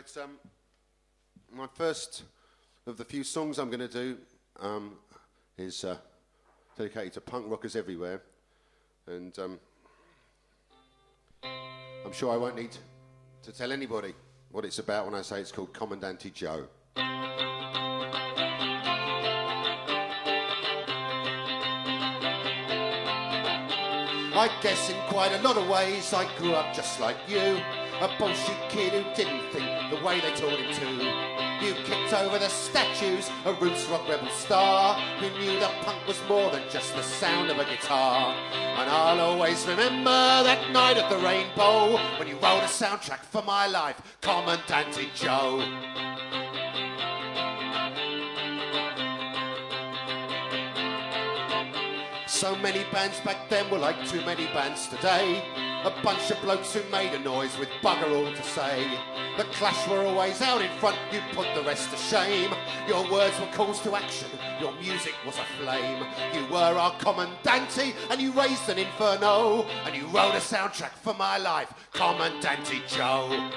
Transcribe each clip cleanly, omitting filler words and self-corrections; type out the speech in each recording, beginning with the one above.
It's my first of the few songs I'm going to do is dedicated to punk rockers everywhere, and I'm sure I won't need to tell anybody what it's about when I say it's called Commandante Joe. I guess in quite a lot of ways I grew up just like you, a bullshit kid who didn't think the way they taught him to. You kicked over the statues, a roots rock rebel star, who knew that punk was more than just the sound of a guitar. And I'll always remember that night at the Rainbow, when you wrote a soundtrack for my life, Commandante Joe. So many bands back then were like too many bands today. A bunch of blokes who made a noise with bugger all to say. The Clash were always out in front, you put the rest to shame. Your words were calls to action, your music was a flame. You were our Commandante and you raised an inferno, and you wrote a soundtrack for my life, Commandante Joe.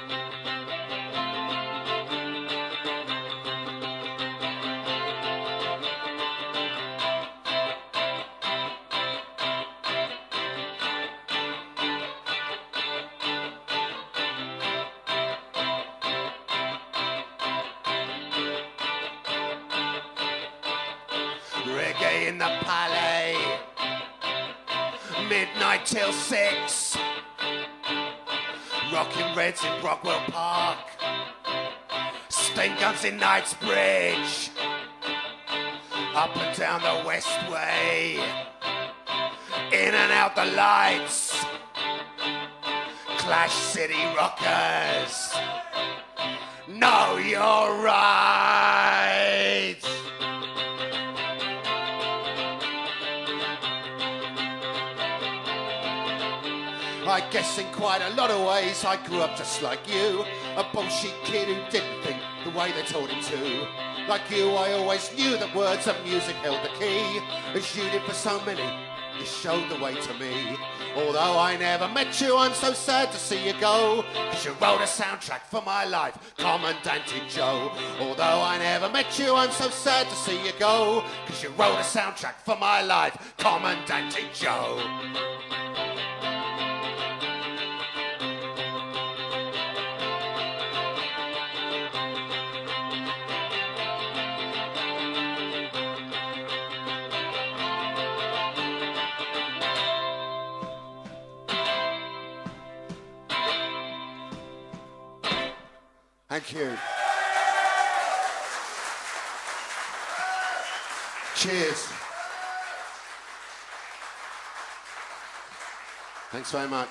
Reggae in the Palais, midnight till 6, Rockin' Reds in Brockwell Park, Stink Guns in Knightsbridge, up and down the West Way, in and out the lights, Clash City Rockers, know your rights. I guess in quite a lot of ways I grew up just like you, a bullshit kid who didn't think the way they taught him to. Like you, I always knew that words and music held the key. As you did for so many, you showed the way to me. Although I never met you, I'm so sad to see you go, 'cause you wrote a soundtrack for my life, Commandante Joe. Although I never met you, I'm so sad to see you go, 'cause you wrote a soundtrack for my life, Commandante Joe. Thank you. Cheers. Thanks very much.